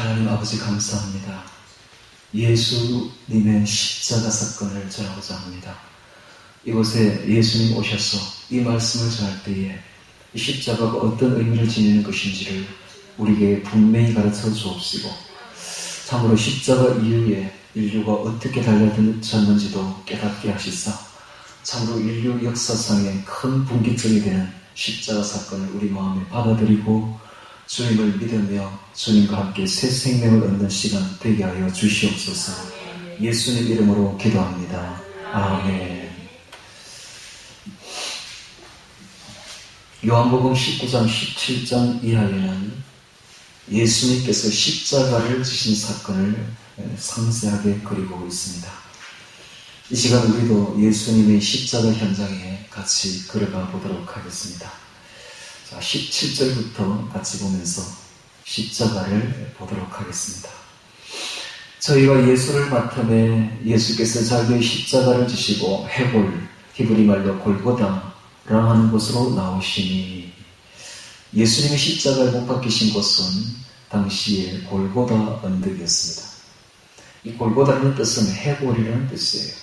하나님 아버지 감사합니다. 예수님의 십자가 사건을 전하고자 합니다. 이곳에 예수님 오셔서 이 말씀을 전할 때에 이 십자가가 어떤 의미를 지니는 것인지를 우리에게 분명히 가르쳐 주옵시고, 참으로 십자가 이후에 인류가 어떻게 달라졌는지도 깨닫게 하시사 참으로 인류 역사상에 큰 분기점이 되는 십자가 사건을 우리 마음에 받아들이고 주님을 믿으며 주님과 함께 새 생명을 얻는 시간 되게 하여 주시옵소서. 예수님 이름으로 기도합니다. 아멘. 요한복음 19장 17장 이하에는 예수님께서 십자가를 지신 사건을 상세하게 그리고 있습니다. 이 시간 우리도 예수님의 십자가 현장에 같이 걸어가 보도록 하겠습니다. 자, 17절부터 같이 보면서 십자가를 보도록 하겠습니다. 저희가 예수를 맡음에 예수께서 자기의 십자가를 지시고 해골, 히브리 말로 골고다라 하는 곳으로 나오시니, 예수님이 십자가에 못 박히신 곳은 당시에 골고다 언덕이었습니다. 이 골고다라는 뜻은 해골이라는 뜻이에요.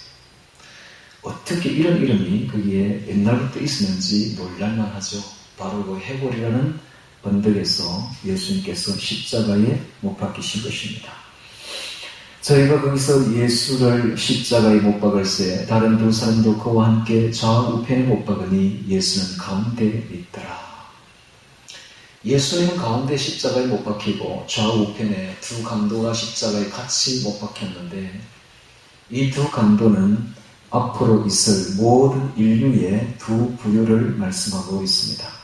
어떻게 이런 이름이 거기에 옛날부터 있었는지 놀랄만 하죠. 바로 그 해골이라는 언덕에서 예수님께서 십자가에 못 박히신 것입니다. 저희가 거기서 예수를 십자가에 못 박을새 다른 두 사람도 그와 함께 좌우편에 못 박으니 예수는 가운데에 있더라. 예수님은 가운데 십자가에 못 박히고 좌우편에 두 강도가 십자가에 같이 못 박혔는데, 이 두 강도는 앞으로 있을 모든 인류의 두 부류를 말씀하고 있습니다.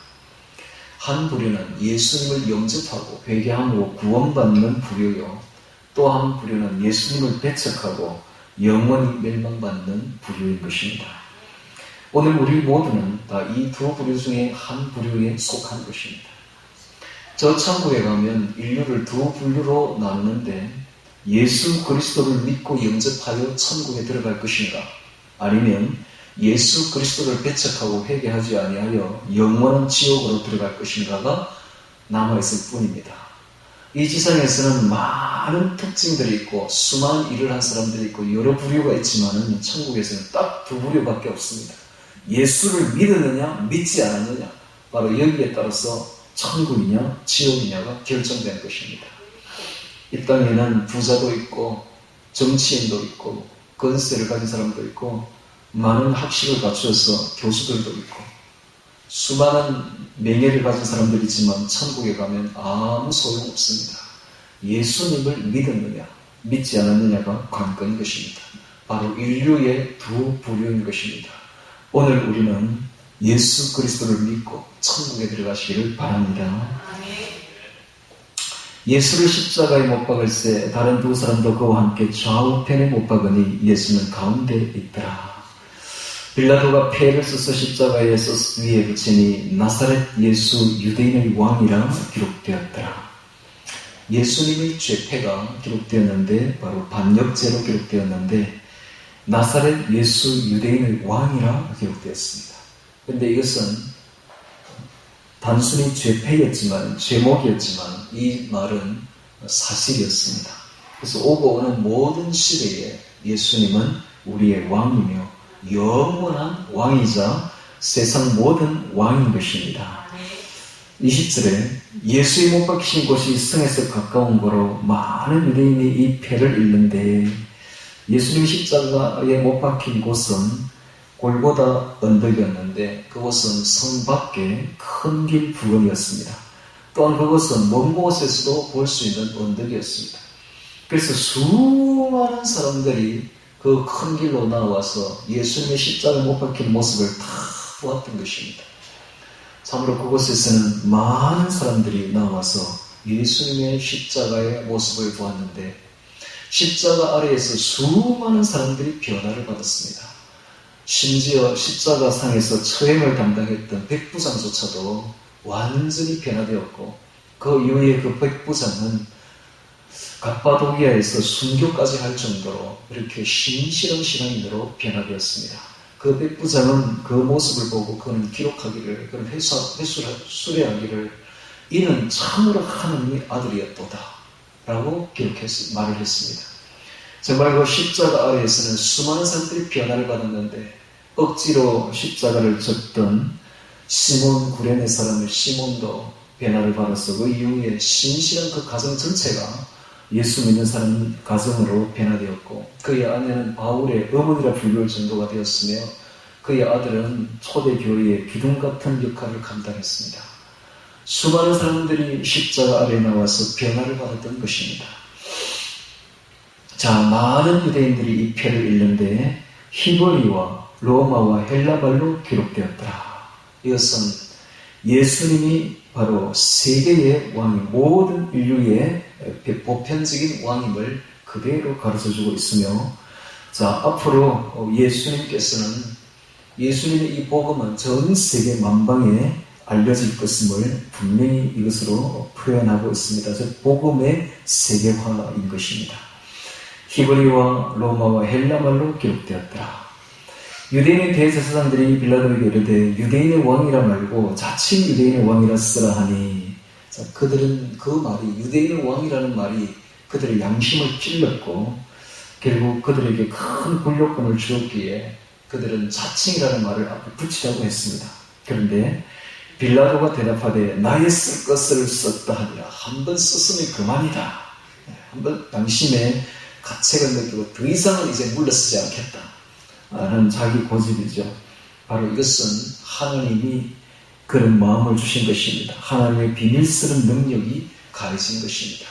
한 부류는 예수님을 영접하고 회개함으로 구원받는 부류요, 또 한 부류는 예수님을 배척하고 영원히 멸망받는 부류인 것입니다. 오늘 우리 모두는 다 이 두 부류 중에 한 부류에 속한 것입니다. 저 천국에 가면 인류를 두 부류로 나누는데, 예수 그리스도를 믿고 영접하여 천국에 들어갈 것인가, 아니면 예수 그리스도를 배척하고 회개하지 아니하여 영원한 지옥으로 들어갈 것인가가 남아있을 뿐입니다. 이 지상에서는 많은 특징들이 있고 수많은 일을 한 사람들이 있고 여러 부류가 있지만 천국에서는 딱 두 부류밖에 없습니다. 예수를 믿느냐 믿지 않았느냐, 바로 여기에 따라서 천국이냐 지옥이냐가 결정된 것입니다. 이 땅에는 부자도 있고 정치인도 있고 권세를 가진 사람도 있고 많은 학식을 갖추어서 교수들도 있고 수많은 명예를 가진 사람들이 있지만 천국에 가면 아무 소용없습니다. 예수님을 믿었느냐 믿지 않았느냐가 관건인 것입니다. 바로 인류의 두 부류인 것입니다. 오늘 우리는 예수 그리스도를 믿고 천국에 들어가시기를 바랍니다. 예수를 십자가에 못 박을새 다른 두 사람도 그와 함께 좌우편에 못 박으니 예수는 가운데 있더라. 빌라도가 패를 써서 십자가에 위에 붙이니 나사렛 예수 유대인의 왕이라 기록되었더라. 예수님의 죄패가 기록되었는데 바로 반역죄로 기록되었는데 나사렛 예수 유대인의 왕이라 기록되었습니다. 그런데 이것은 단순히 죄패였지만, 제목이었지만 이 말은 사실이었습니다. 그래서 오고 오는 모든 시대에 예수님은 우리의 왕이며 영원한 왕이자 세상 모든 왕인 것입니다. 20절에 예수의 못 박히신 곳이 성에서 가까운 거로 많은 유대인이 이 패를 읽는데, 예수님 십자가에 못 박힌 곳은 골고다 언덕이었는데 그곳은 성 밖에 큰 길 부근이었습니다. 또한 그곳은 먼 곳에서도 볼 수 있는 언덕이었습니다. 그래서 수많은 사람들이 그 큰 길로 나와서 예수님의 십자가에 못 박힌 모습을 다 보았던 것입니다. 참으로 그곳에서는 많은 사람들이 나와서 예수님의 십자가의 모습을 보았는데, 십자가 아래에서 수많은 사람들이 변화를 받았습니다. 심지어 십자가 상에서 처형을 담당했던 백부장조차도 완전히 변화되었고, 그 이후에 그 백부장은 갑바도기아에서 순교까지 할 정도로 이렇게 신실한 신앙인으로 변화되었습니다. 그 백부장은 그 모습을 보고 그는 기록하기를, 그는 수레하기를, 이는 참으로 하나님의 아들이었도다. 라고 말을 했습니다. 정말 그 십자가 아래에서는 수많은 사람들이 변화를 받았는데 억지로 십자가를 졌던 시몬 구레네 사람의 시몬도 변화를 받았어. 그 이후에 신실한 그 가정 전체가 예수 믿는 사람 가정으로 변화되었고 그의 아내는 바울의 어머니라 불릴 정도가 되었으며 그의 아들은 초대교회의 기둥 같은 역할을 감당했습니다. 수많은 사람들이 십자가 아래에 나와서 변화를 받았던 것입니다. 자, 많은 유대인들이 이 표를 읽는데 히브리와 로마와 헬라말로 기록되었더라. 이것은 예수님이 바로 세계의 왕이 모든 인류의 보편적인 왕임을 그대로 가르쳐주고 있으며 자, 앞으로 예수님의 이 복음은 전 세계 만방에 알려질 것임을 분명히 이것으로 표현하고 있습니다. 즉 복음의 세계화인 것입니다. 히브리와 로마와 헬라말로 기록되었더라. 유대인의 대제사장들이 빌라도에게 이르되 유대인의 왕이라 말고 자칭 유대인의 왕이라 쓰라 하니 자, 그들은 그 말이 유대인의 왕이라는 말이 그들의 양심을 찔렀고 결국 그들에게 큰 권력권을 주었기에 그들은 자칭이라는 말을 앞에 붙이라고 했습니다. 그런데 빌라도가 대답하되 나의 쓸 것을 썼다 하니라. 한번 썼으면 그만이다. 한번 양심에 가책을 느끼고 더 이상은 이제 물러서지 않겠다 라는 자기 고집이죠. 바로 이것은 하나님이 그런 마음을 주신 것입니다. 하나님의 비밀스러운 능력이 가해진 것입니다.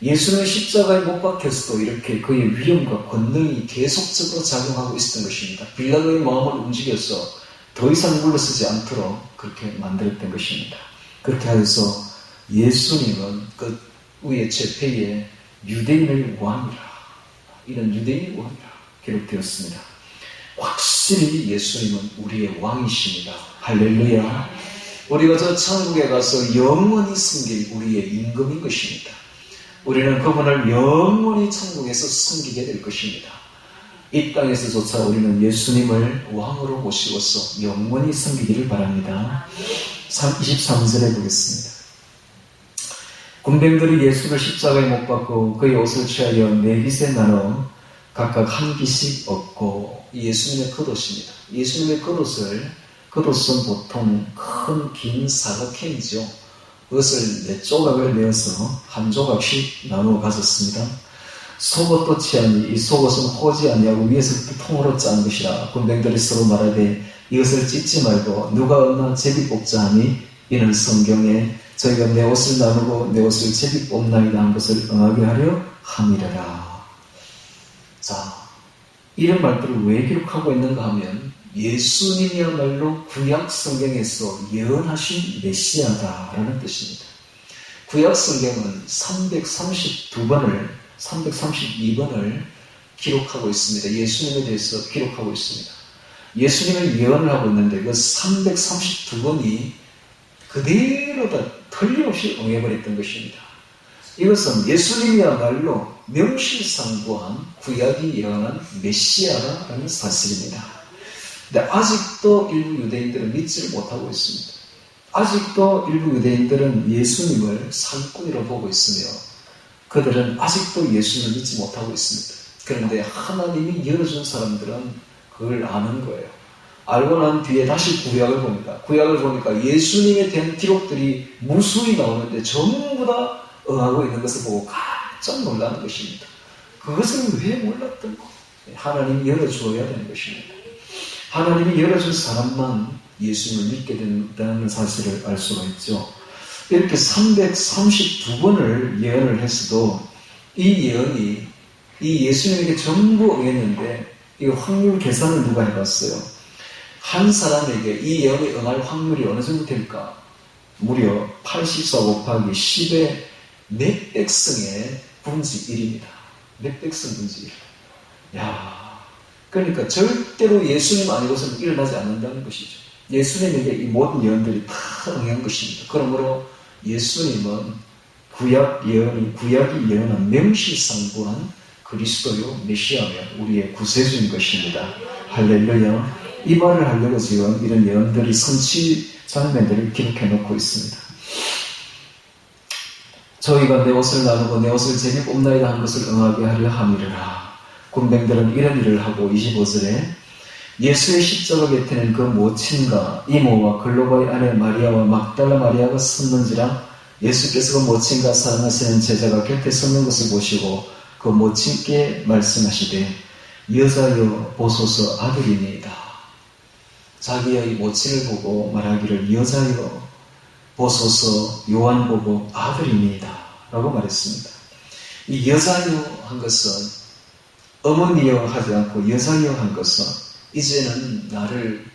예수는 십자가에 못 박혀서도 이렇게 그의 위엄과 권능이 계속적으로 작용하고 있었던 것입니다. 빌라도의 마음을 움직여서 더 이상 물러서지 않도록 그렇게 만들었던 것입니다. 그렇게 하여서 예수님은 그 위의 제패에 유대인의 왕이라, 이런 유대인의 왕이라 기록되었습니다. 확실히 예수님은 우리의 왕이십니다. 할렐루야. 우리가 저 천국에 가서 영원히 섬길 우리의 임금인 것입니다. 우리는 그분을 영원히 천국에서 섬기게 될 것입니다. 이 땅에서조차 우리는 예수님을 왕으로 모시고서 영원히 섬기기를 바랍니다. 23절에 보겠습니다. 군병들이 예수를 십자가에 못 박고 그의 옷을 취하여 네 깃에 나눠 각각 한 깃씩 얻고 예수님의 겉옷입니다. 예수님의 겉옷은 보통 큰 긴 사각형이죠. 그것을 네 조각을 내어서 한 조각씩 나누어 가졌습니다. 속옷도 취하니 이 속옷은 호지 아니하고 위에서부터 통으로 짠 것이라. 군병들이 서로 말하되 이것을 찢지 말고 누가 얻나 제비 뽑자 하니 이는 성경에 저희가 내 옷을 나누고 내 옷을 제비 뽑나이다 한 것을 응하게 하려 함이라라. 자, 이런 말들을 왜 기록하고 있는가 하면 예수님이야말로 구약 성경에서 예언하신 메시아다라는 뜻입니다. 구약 성경은 332번을 기록하고 있습니다. 예수님에 대해서 기록하고 있습니다. 예수님의 예언을 하고 있는데 그 332번이 그대로 다 틀림없이 응해버렸던 것입니다. 이것은 예수님이야말로 명실상부한 구약이 예언한 메시아라는 사실입니다. 근데 아직도 일부 유대인들은 믿지를 못하고 있습니다. 아직도 일부 유대인들은 예수님을 사기꾼으로 보고 있으며 그들은 아직도 예수님을 믿지 못하고 있습니다. 그런데 하나님이 열어준 사람들은 그걸 아는 거예요. 알고 난 뒤에 다시 구약을 봅니다. 구약을 보니까 예수님에 대한 기록들이 무수히 나오는데 전부 다 응하고 있는 것을 보고 깜짝 놀라는 것입니다. 그것을 왜 몰랐던 거? 하나님이 열어주어야 되는 것입니다. 하나님이 열어준 사람만 예수님을 믿게 된다는 사실을 알 수가 있죠. 이렇게 332번을 예언을 했어도 이 예언이 이 예수님에게 전부 응했는데 이 확률 계산을 누가 해봤어요? 한 사람에게 이 예언이 응할 확률이 어느 정도 될까? 무려 84 곱하기 10의 몇백 승의 분지 1입니다. 몇백 승 분지 1. 야, 그러니까 절대로 예수님 아니고서는 일어나지 않는다는 것이죠. 예수님에게 이 모든 예언들이 다 응한 것입니다. 그러므로 예수님은 구약이 예언한 명실상부한 그리스도요 메시아며 우리의 구세주인 것입니다. 할렐루야. 이 말을 하려고 지금 이런 예언들이 선치 장면들을 기록해 놓고 있습니다. 저희가 내 옷을 나누고 내 옷을 제게 뽑나이다 한 것을 응하게 하려 함이르라. 군병들은 이런 일을 하고 25절에 예수의 십자가 곁에는 그 모친과 이모와 글로바의 아내 마리아와 막달라 마리아가 섰는지라. 예수께서 그 모친과 사랑하시는 제자가 곁에 섰는 것을 보시고 그 모친께 말씀하시되 여자여 보소서 아들이니이다. 자기의 모친을 보고 말하기를 여자여 보소서 요한 보고 아들이니이다 라고 말했습니다. 이 여자여 한 것은 어머니여 하지 않고 여자여 한 것은 이제는 나를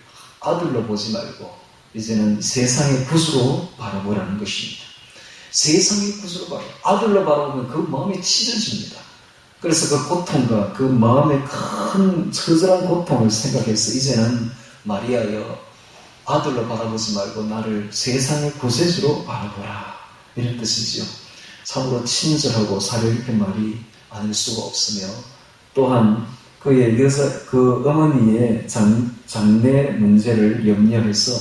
아들로 보지 말고 이제는 세상의 구주로 바라보라는 것입니다. 세상의 구주로 아들로 바라보면 그 마음이 찢어집니다. 그래서 그 고통과 그 마음의 큰 처절한 고통을 생각해서 이제는 마리아여 아들로 바라보지 말고 나를 세상의 구세주로 바라보라 이런 뜻이지요. 참으로 친절하고 사려 깊은 말이 아닐 수가 없으며 또한 그 어머니의 장래 문제를 염려해서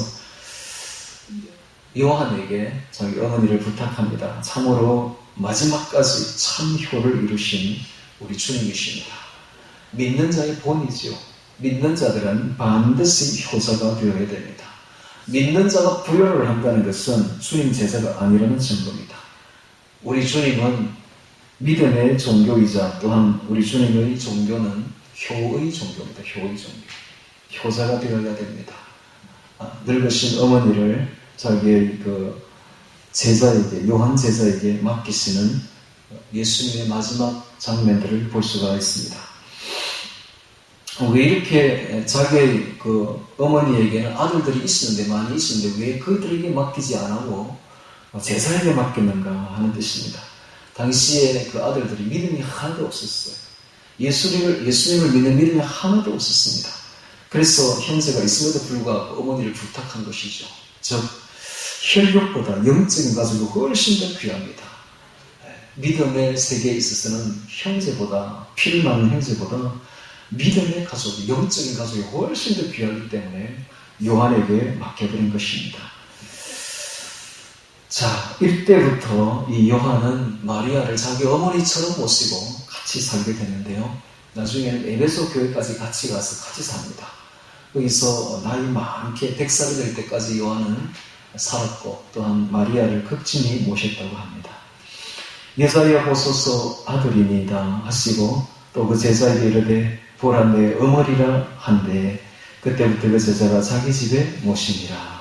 요한에게 자기 어머니를 부탁합니다. 참으로 마지막까지 참효를 이루신 우리 주님이십니다. 믿는 자의 본이지요. 믿는 자들은 반드시 효자가 되어야 됩니다. 믿는 자가 부요를 한다는 것은 주님 제자가 아니라는 증거입니다. 우리 주님은 믿음의 종교이자 또한 우리 주님의 종교는 효의 종교입니다. 효의 종교. 효자가 되어야 됩니다. 늙으신 어머니를 자기의 그 제자에게, 요한 제자에게 맡기시는 예수님의 마지막 장면들을 볼 수가 있습니다. 왜 이렇게 자기의 그 어머니에게는 아들들이 있었는데, 많이 있었는데, 왜 그들에게 맡기지 않고 제자에게 맡겼는가 하는 뜻입니다. 당시에 그 아들들이 믿음이 하나도 없었어요. 예수님을 믿는 믿음이 하나도 없었습니다. 그래서 형제가 있음에도 불구하고 어머니를 부탁한 것이죠. 즉, 혈육보다 영적인 가족이 훨씬 더 귀합니다. 믿음의 세계에 있어서는 형제보다, 피를 나눈 형제보다 믿음의 가족, 영적인 가족이 훨씬 더 귀하기 때문에 요한에게 맡겨버린 것입니다. 자, 이때부터 이 요한은 마리아를 자기 어머니처럼 모시고 같이 살게 되는데요. 나중에는 에베소 교회까지 같이 가서 같이 삽니다. 거기서 나이 많게 100살이 될 때까지 요한은 살았고 또한 마리아를 극진히 모셨다고 합니다. 여자여 보소서 아들이니이다 하시고 또 그 제자에게 이르되 보라 내 어머니라 한데 그때부터 그 제자가 자기 집에 모십니다.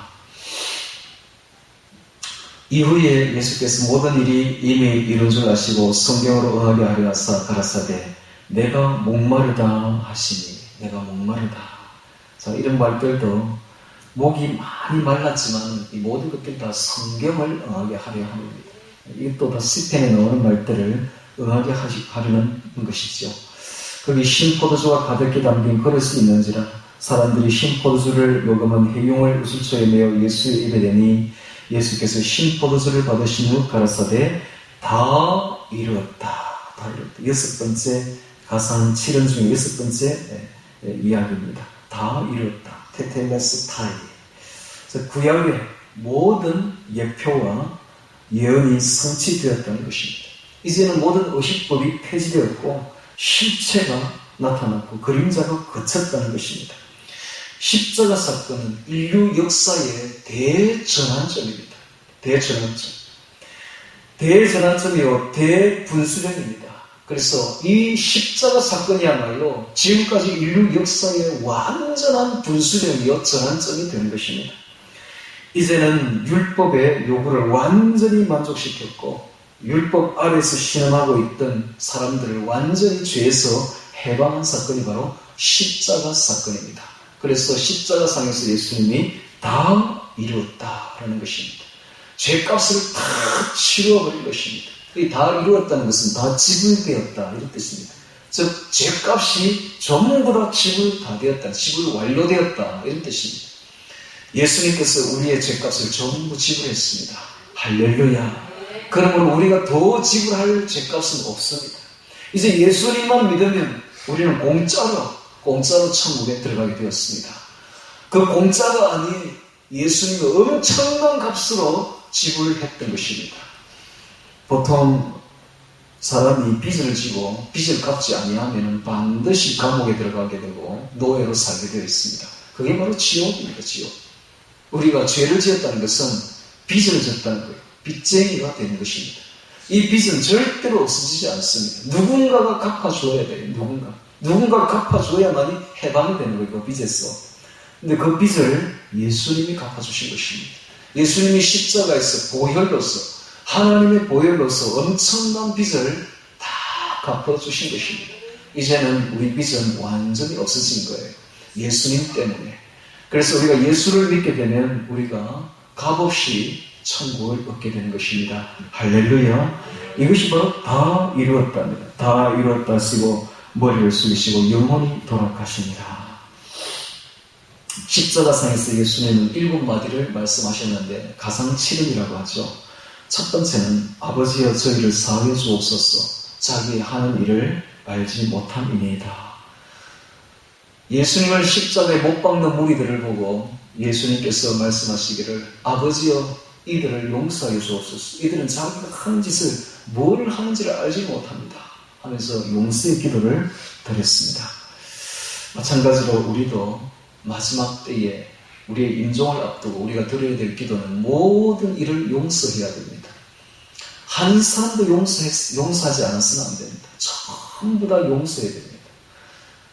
이후에 예수께서 모든 일이 이미 이룬 줄 아시고 성경으로 응하게 하려 하사 가라사대 내가 목마르다 하시니 내가 목마르다. 자, 이런 말들도 목이 많이 말랐지만 이 모든 것들 다 성경을 응하게 하려 합니다. 이것도 다 시편에 나오는 말들을 응하게 하려는 것이죠. 거기 신포도주와 가득히 담긴 그릇이 있는지라 사람들이 신포도주를 먹으면 해용을 우슬초에 메어 예수의 입에 대니 예수께서 신포도주를 받으신 후 가라사대 다 이루었다. 다 이루었다. 6번째 가상 7원 중에 6번째 이야기입니다. 다 이루었다. 테텔레스 타이. 구약의 모든 예표와 예언이 성취되었다는 것입니다. 이제는 모든 의식법이 폐지되었고 실체가 나타났고 그림자가 그쳤다는 것입니다. 십자가 사건은 인류 역사의 대전환점입니다. 대전환점이요 대분수령입니다. 그래서 이 십자가 사건이야말로 지금까지 인류 역사의 완전한 분수령이요 전환점이 되는 것입니다. 이제는 율법의 요구를 완전히 만족시켰고 율법 아래에서 신음하고 있던 사람들을 완전히 죄에서 해방한 사건이 바로 십자가 사건입니다. 그래서 십자가상에서 예수님이 다 이루었다라는 것입니다. 죄값을 다 치루어버린 것입니다. 다 이루었다는 것은 다 지불되었다 이런 뜻입니다. 즉 죄값이 전부 다 지불 다 되었다, 지불 완료되었다 이런 뜻입니다. 예수님께서 우리의 죄값을 전부 지불했습니다. 할렐루야. 그러므로 우리가 더 지불할 죄값은 없습니다. 이제 예수님만 믿으면 우리는 공짜로 천국에 들어가게 되었습니다. 그 공짜가 아닌 예수님의 엄청난 값으로 지불했던 것입니다. 보통 사람이 빚을 지고 빚을 갚지 아니하면 반드시 감옥에 들어가게 되고 노예로 살게 되어 있습니다. 그게 바로 지옥입니다. 지옥. 우리가 죄를 지었다는 것은 빚을 졌다는 거예요. 빚쟁이가 되는 것입니다. 이 빚은 절대로 없어지지 않습니다. 누군가가 갚아줘야 돼요. 누군가가 갚아줘야만이 해방이 되는 거예요. 그 빚에서. 근데 그 빚을 예수님이 갚아주신 것입니다. 예수님이 십자가에서 보혈로서, 하나님의 보혈로서 엄청난 빚을 다 갚아주신 것입니다. 이제는 우리 빚은 완전히 없어진 거예요. 예수님 때문에. 그래서 우리가 예수를 믿게 되면 우리가 값없이 천국을 얻게 되는 것입니다. 할렐루야. 이것이 바로 다 이루었답니다. 다 이루었다 하시고 머리를 숙이시고 영원히 돌아가십니다. 십자가상에서 예수님은 7마디를 말씀하셨는데 가상 7음이라고 하죠. 첫 번째는 아버지여 저희를 사하여 주옵소서. 자기의 하는 일을 알지 못함이니이다. 예수님을 십자가에 못 박는 무리들을 보고 예수님께서 말씀하시기를 아버지여 이들을 용서하여 주옵소서. 이들은 자기가 하는 짓을 뭘 하는지를 알지 못합니다 하면서 용서의 기도를 드렸습니다. 마찬가지로 우리도 마지막 때에 우리의 임종을 앞두고 우리가 드려야 될 기도는 모든 일을 용서해야 됩니다. 한 사람도 용서하지 않았으면 안 됩니다. 전부 다 용서해야 됩니다.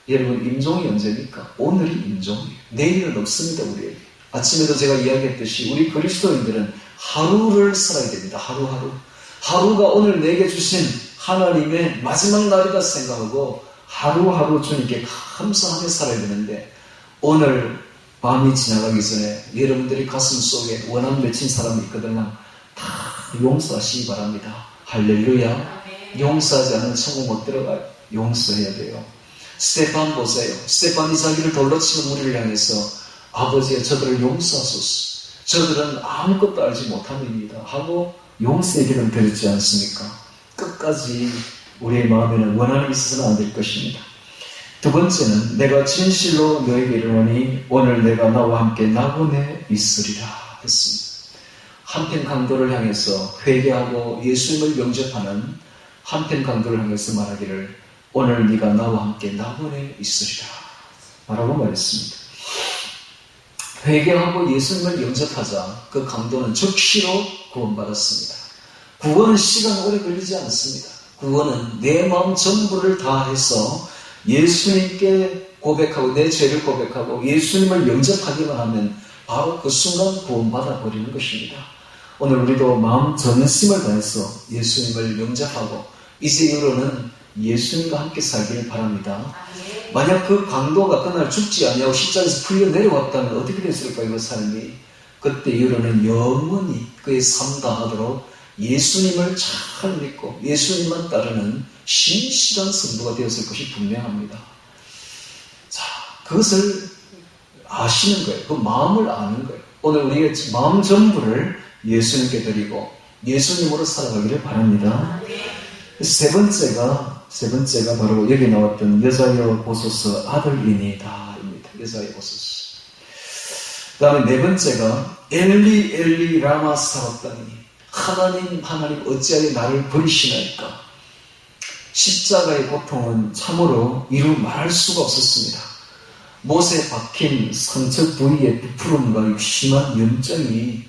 여러분, 임종이 언제입니까? 오늘이 임종이에요. 내일은 없습니다. 우리에게. 아침에도 제가 이야기했듯이 우리 그리스도인들은 하루를 살아야 됩니다. 하루하루. 하루가 오늘 내게 주신 하나님의 마지막 날이다 생각하고 하루하루 주님께 감사하며 살아야 되는데, 오늘 밤이 지나가기 전에 여러분들이 가슴 속에 원한 맺힌 사람이 있거든요. 다 용서하시기 바랍니다. 할렐루야. 용서하지 않으면 천국 못 들어가요. 용서해야 돼요. 스테판 보세요. 스테판이 자기를 돌로 치는 무리를 향해서 아버지여 저들을 용서하소서. 저들은 아무것도 알지 못함입니다 하고 용서의 기도를 드렸지 않습니까? 끝까지 우리의 마음에는 원한이 있어서는 안 될 것입니다. 두 번째는 내가 진실로 너에게 이르노니 오늘 내가 나와 함께 낙원에 있으리라 했습니다. 한편 강도를 향해서 회개하고 예수님을 영접하는 한편 강도를 향해서 말하기를 오늘 네가 나와 함께 낙원에 있으리라 라고 말했습니다. 회개하고 예수님을 영접하자 그 강도는 즉시로 구원받았습니다. 구원은 시간 오래 걸리지 않습니다. 구원은 내 마음 전부를 다해서 예수님께 고백하고 내 죄를 고백하고 예수님을 영접하기만 하면 바로 그 순간 구원받아 버리는 것입니다. 오늘 우리도 마음 전심을 다해서 예수님을 영접하고 이제 이후로는 예수님과 함께 살기를 바랍니다. 만약 그 강도가 그날 죽지 아니하고 십자가에서 풀려 내려왔다면 어떻게 됐을까요? 그 삶이. 그때 이후로는 영원히 그의 삶 다하도록 예수님을 잘 믿고 예수님만 따르는 신실한 성도가 되었을 것이 분명합니다. 자, 그것을 아시는 거예요. 그 마음을 아는 거예요. 오늘 우리의 마음 전부를 예수님께 드리고 예수님으로 살아가기를 바랍니다. 세 번째가 바로 여기 나왔던 여자여 보소서 아들이니이다 입니다. 여자여 보소서. 그 다음에 네 번째가 엘리 엘리 라마 사박다니 하나님 어찌하여 나를 버리시나이까. 십자가의 고통은 참으로 이루 말할 수가 없었습니다. 못에 박힌 상처 부위의 부푸름과 심한 염증이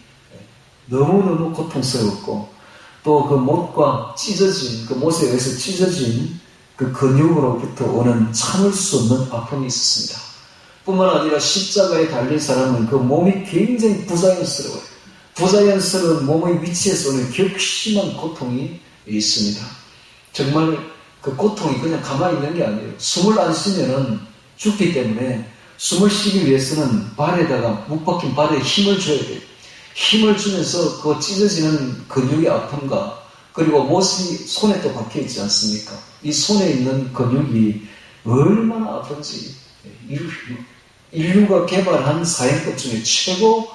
너무너무 고통스러웠고 또 그 못과 찢어진 그 못에 의해서 찢어진 그 근육으로부터 오는 참을 수 없는 아픔이 있었습니다. 뿐만 아니라 십자가에 달린 사람은 그 몸이 굉장히 부자연스러워요. 부자연스러운 몸의 위치에서 오는 격심한 고통이 있습니다. 정말 그 고통이 그냥 가만히 있는 게 아니에요. 숨을 안 쉬면은 죽기 때문에 숨을 쉬기 위해서는 발에다가 못 박힌 발에 힘을 줘야 돼요. 힘을 주면서 그 찢어지는 근육의 아픔과 그리고 못이 손에 또 박혀 있지 않습니까? 이 손에 있는 근육이 얼마나 아픈지 인류가 개발한 사형법 중에 최고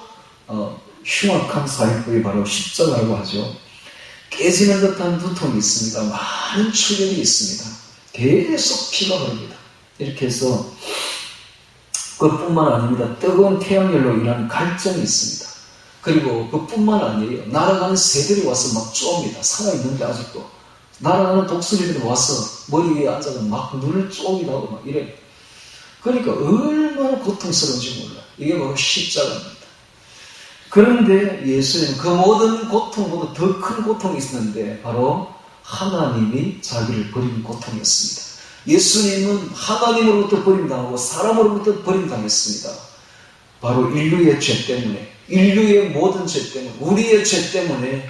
흉악한 사형법이 바로 십자가라고 하죠. 깨지는 듯한 두통이 있습니다. 많은 출혈이 있습니다. 계속 피가 흐릅니다. 이렇게 해서 그것뿐만 아닙니다. 뜨거운 태양열로 인한 갈증이 있습니다. 그리고 그뿐만 아니에요. 날아가는 새들이 와서 막 쪼옵니다. 살아있는데 아직도. 날아가는 독수리들이 와서 머리 위에 앉아서 막 눈을 쪼기도 막 이래요. 그러니까 얼마나 고통스러운지 몰라요. 이게 바로 십자가입니다. 그런데 예수님은 그 모든 고통보다 더 큰 고통이 있었는데 바로 하나님이 자기를 버린 고통이었습니다. 예수님은 하나님으로부터 버림당하고 사람으로부터 버림당했습니다. 바로 인류의 죄 때문에, 인류의 모든 죄 때문에, 우리의 죄 때문에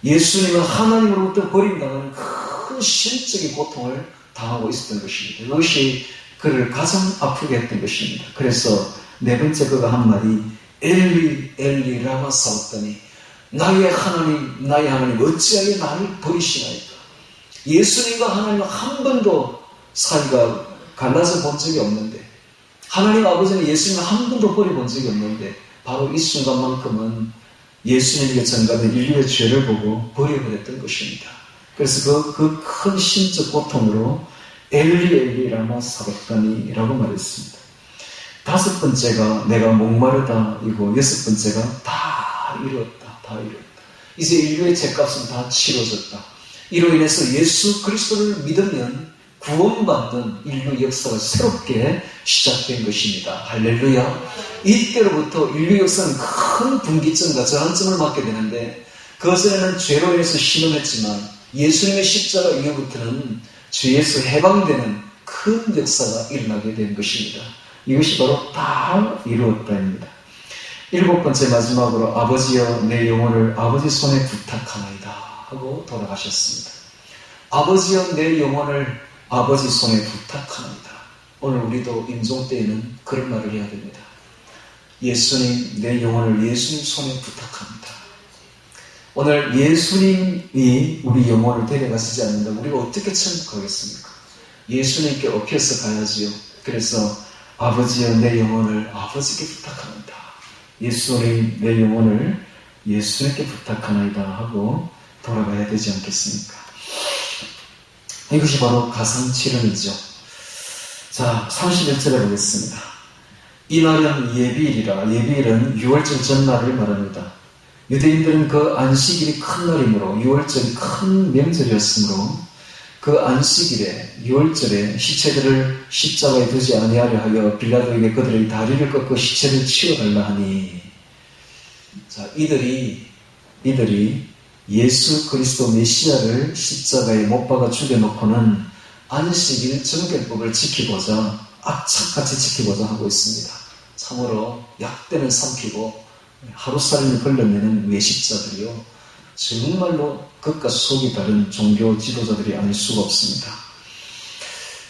예수님은 하나님으로부터 버림당하는 큰 신적인 고통을 당하고 있었던 것입니다. 이것이 그를 가장 아프게 했던 것입니다. 그래서 네 번째 그가 한 말이 엘리 엘리 라마 사오더니 나의 하나님 어찌하여 나를 버리시나이까. 예수님과 하나님은 한 번도 사이가 갈라져 본 적이 없는데, 하나님 아버지는 예수님을 한 번도 버려본 적이 없는데 바로 이 순간만큼은 예수님에게 전가된 인류의 죄를 보고 버려버렸던 것입니다. 그래서 그 큰 신적 고통으로 엘리 엘리 라마 사박다니 라고 말했습니다. 다섯 번째가 내가 목마르다 이고, 여섯 번째가 다 이루었다. 이제 인류의 죄값은 다 치러졌다. 이로 인해서 예수 그리스도를 믿으면 구원받는 인류 역사가 새롭게 시작된 것입니다. 할렐루야. 이때로부터 인류 역사는 큰 분기점과 전환점을 맞게 되는데, 그전에는 죄로 인해서 신음했지만 예수님의 십자가 이후부터는 죄에서 해방되는 큰 역사가 일어나게 된 것입니다. 이것이 바로 다 이루었다입니다. 일곱 번째 마지막으로 아버지여 내 영혼을 아버지 손에 부탁하나이다 하고 돌아가셨습니다. 아버지여 내 영혼을 아버지 손에 부탁하나이다. 오늘 우리도 임종 때에는 그런 말을 해야 됩니다. 예수님, 내 영혼을 예수님 손에 부탁합니다. 오늘 예수님이 우리 영혼을 데려가시지 않는다면 우리가 어떻게 천국하겠습니까? 예수님께 엎혀서 가야지요. 그래서 아버지여 내 영혼을 아버지께 부탁합니다. 예수님 내 영혼을 예수님께 부탁하나이다 하고 돌아가야 되지 않겠습니까? 이것이 바로 가상칠언이죠. 자, 31절에 보겠습니다. 이날은 예비일이라. 예비일은 6월절 전날을 말합니다. 유대인들은 그 안식일이 큰 날이므로 6월절이 큰 명절이었으므로 그 안식일에 6월절에 시체들을 십자가에 두지 아니하려 하여 빌라도에게 그들의 다리를 꺾고 시체를 치워달라 하니, 자, 이들이 예수 그리스도 메시아를 십자가에 못 박아 죽여놓고는 안식일 정결법을 지키고자, 악착같이 지키고자 하고 있습니다. 참으로 약대는 삼키고 하루살이를 걸러내는 외식자들이요, 정말로 극과 속이 다른 종교 지도자들이 아닐 수가 없습니다.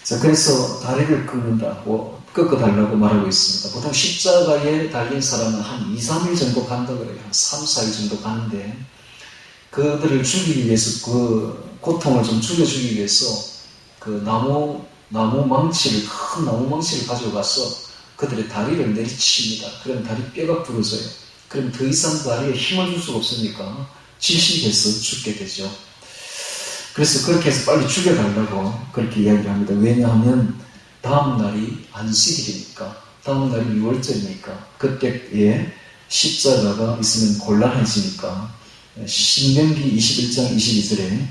자, 그래서 다리를 꺾는다고, 꺾어달라고 말하고 있습니다. 보통 십자가에 달린 사람은 한 2, 3일 정도 간다고 그래요. 한 3, 4일 정도 가는데, 그들을 죽이기 위해서, 그 고통을 좀 죽여주기 위해서 그 나무 망치를, 큰 나무 망치를 가져가서 그들의 다리를 내리칩니다. 그럼 다리 뼈가 부러져요. 그럼 더 이상 다리에 힘을 줄 수가 없으니까 질식해서 죽게 되죠. 그래서 그렇게 해서 빨리 죽여달라고 그렇게 이야기를 합니다. 왜냐하면 다음 날이 안식일이니까, 다음 날이 6월절이니까, 그때에 십자가가 있으면 곤란해지니까. 신명기 21장 22절에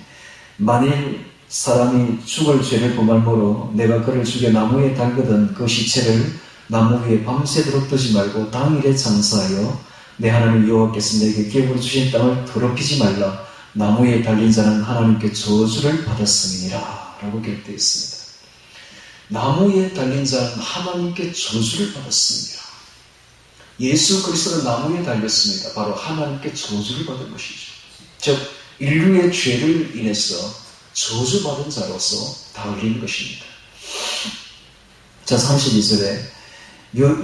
만일 사람이 죽을 죄를 범할모로 내가 그를 죽여 나무에 달거든 그 시체를 나무 위에 밤새도록 두지 말고 당일에 장사하여 내 하나님 여호와께서 내게 기업으로 주신 땅을 더럽히지 말라. 나무에 달린 자는 하나님께 저주를 받았음이니라 라고 기록되어 있습니다. 나무에 달린 자는 하나님께 저주를 받았습니다. 예수 그리스도는 나무에 달렸습니다. 바로 하나님께 저주를 받은 것이죠. 즉 인류의 죄를 인해서 저주받은 자로서 달린 것입니다. 자, 32절에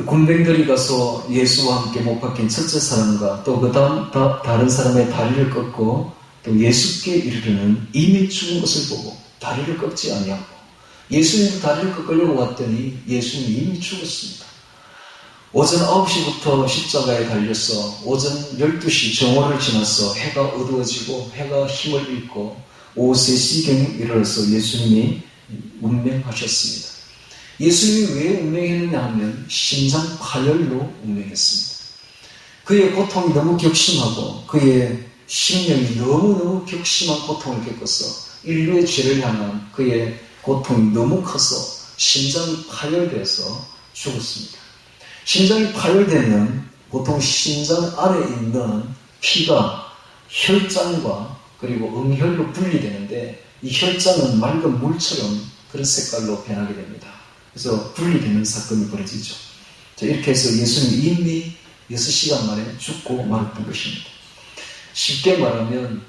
군병들이 가서 예수와 함께 못 박힌 첫째 사람과 또 그 다음 다른 사람의 다리를 꺾고 또 예수께 이르르는 이미 죽은 것을 보고 다리를 꺾지 아니하고, 예수님도 다리를 꺾으려고 왔더니 예수님이 이미 죽었습니다. 오전 9시부터 십자가에 달려서 오전 12시 정오를 지나서 해가 어두워지고 해가 힘을 잃고 오후 3시경에 일어나서 예수님이 운명하셨습니다. 예수님이 왜 운명했느냐 하면 심장 파열로 운명했습니다. 그의 고통이 너무 격심하고 그의 심령이 너무너무 격심한 고통을 겪어서 인류의 죄를 향한 그의 고통이 너무 커서 심장이 파열되어서 죽었습니다. 심장이 파열되면 보통 심장 안에 있는 피가 혈장과 그리고 응혈로 분리되는데 이 혈장은 맑은 물처럼 그런 색깔로 변하게 됩니다. 그래서 분리되는 사건이 벌어지죠. 이렇게 해서 예수님이 이미 6시간 만에 죽고 말았던 것입니다. 쉽게 말하면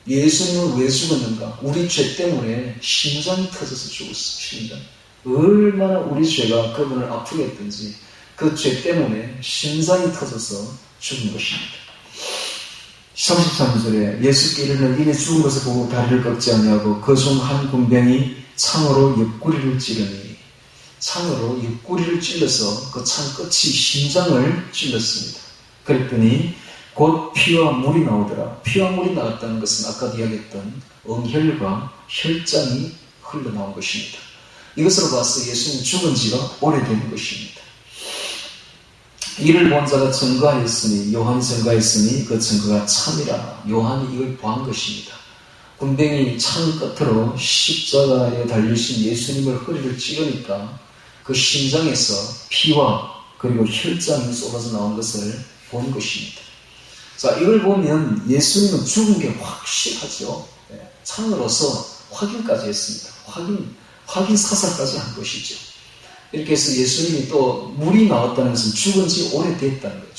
예수님은 왜 죽었는가? 우리 죄 때문에 심장이 터져서 죽었어요. 심장. 얼마나 우리 죄가 그분을 아프게 했든지 그 죄 때문에 심장이 터져서 죽은 것입니다. 33절에 예수께 이르는 이내 죽은 것을 보고 다리를 꺾지 아니하고 그 중 한 군병이 창으로 옆구리를 찌르니 창으로 옆구리를 찔러서 그 창 끝이 심장을 찔렀습니다. 그랬더니 곧 피와 물이 나오더라. 피와 물이 나왔다는 것은 아까 이야기했던 응혈과 혈장이 흘러나온 것입니다. 이것으로 봐서 예수님은 죽은 지가 오래된 것입니다. 이를 본 자가 증거하였으니 요한이 증거하였으니 그 증거가 참이라. 요한이 이걸 보한 것입니다. 군병이 창 끝으로 십자가에 달리신 예수님을 허리를 찌르니까 그 심장에서 피와 그리고 혈장이 쏟아져 나온 것을 본 것입니다. 자, 이걸 보면 예수님은 죽은 게 확실하죠. 창으로서 확인까지 했습니다. 확인 사살까지 한 것이죠. 이렇게 해서 예수님이 또 물이 나왔다는 것은 죽은 지 오래됐다는 거예요.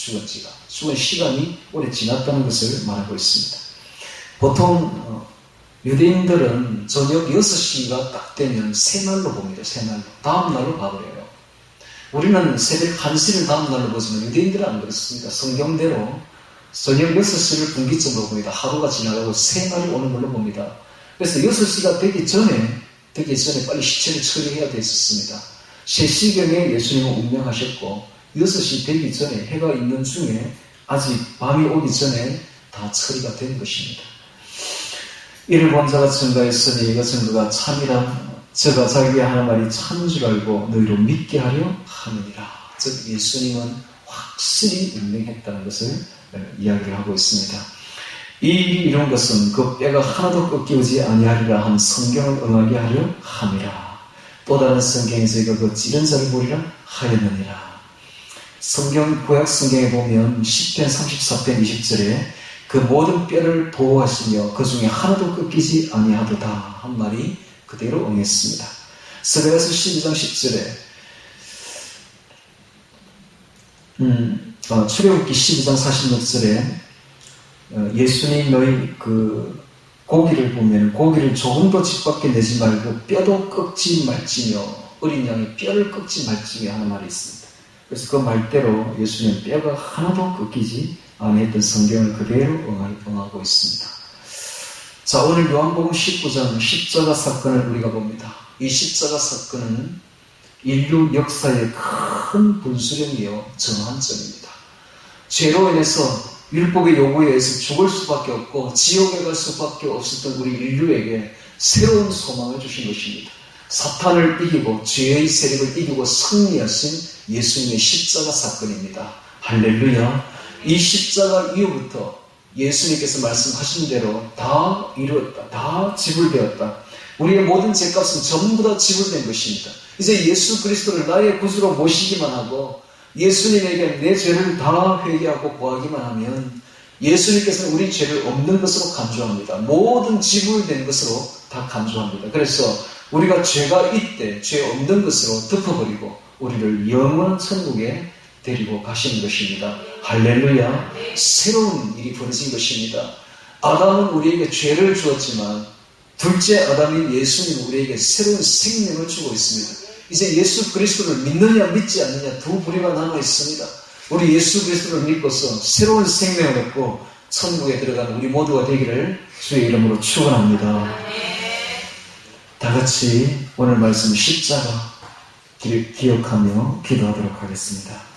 죽은 시간이 오래 지났다는 것을 말하고 있습니다. 보통 유대인들은 저녁 6시가 딱 되면 새날로 봅니다. 새날로. 다음 날로 봐버려요. 우리는 새벽 1시를 다음 날로 보지만 유대인들은 안 그렇습니다. 성경대로 저녁 6시를 분기점으로 봅니다. 하루가 지나가고 새날이 오는 걸로 봅니다. 그래서 6시가 되기 전에 빨리 시체를 처리해야 됐었습니다. 3시경에 예수님은 운명하셨고 6시 되기 전에 해가 있는 중에 아직 밤이 오기 전에 다 처리가 된 것입니다. 이를 본 자가 증거했으니 그 증거가 참이라. 저가 자기가 하는 말이 참인 줄 알고 너희로 믿게 하려 함이니라. 즉 예수님은 확실히 운명했다는 것을 이야기를 하고 있습니다. 이 일이 이룬 것은 그 뼈가 하나도 꺾이지 아니하리라 한 성경을 응하게 하려 함이라. 또 다른 성경에서 이가 그 찌른 자를 보리라 하였느니라. 구약 성경에 보면 10편 34편 20절에 그 모든 뼈를 보호하시며 그 중에 하나도 꺾이지 아니하도다 한 말이 그대로 응했습니다. 스가랴서 12장 10절에 출애굽기 12장 46절에 예수님 너희 그 고기를 보면 고기를 조금도 집 밖에 내지 말고 뼈도 꺾지 말지며 어린 양이 뼈를 꺾지 말지며 하는 말이 있습니다. 그래서 그 말대로 예수님 뼈가 하나도 꺾이지 아니했던 성경을 그대로 응하고 있습니다. 자, 오늘 요한복음 19장 십자가 사건을 우리가 봅니다. 이 십자가 사건은 인류 역사의 큰 분수령이요 전환점입니다. 죄로 인해서 율법의 요구에 의해서 죽을 수밖에 없고 지옥에 갈 수밖에 없었던 우리 인류에게 새로운 소망을 주신 것입니다. 사탄을 이기고 죄의 세력을 이기고 승리하신 예수님의 십자가 사건입니다. 할렐루야. 이 십자가 이후부터 예수님께서 말씀하신 대로 다 이루었다. 다 지불되었다. 우리의 모든 죄값은 전부 다 지불된 것입니다. 이제 예수 그리스도를 나의 구주로 모시기만 하고 예수님에게 내 죄를 다 회개하고 구하기만 하면 예수님께서는 우리 죄를 없는 것으로 간주합니다. 모든 지불된 것으로 다 간주합니다. 그래서 우리가 죄가 있되 죄 없는 것으로 덮어버리고 우리를 영원한 천국에 데리고 가시는 것입니다. 할렐루야. 새로운 일이 벌어진 것입니다. 아담은 우리에게 죄를 주었지만 둘째 아담인 예수님은 우리에게 새로운 생명을 주고 있습니다. 이제 예수 그리스도를 믿느냐 믿지 않느냐 두 부류가 남아 있습니다. 우리 예수 그리스도를 믿고서 새로운 생명을 얻고 천국에 들어가는 우리 모두가 되기를 주의 이름으로 축원합니다. 다 같이 오늘 말씀 십자가 기억하며 기도하도록 하겠습니다.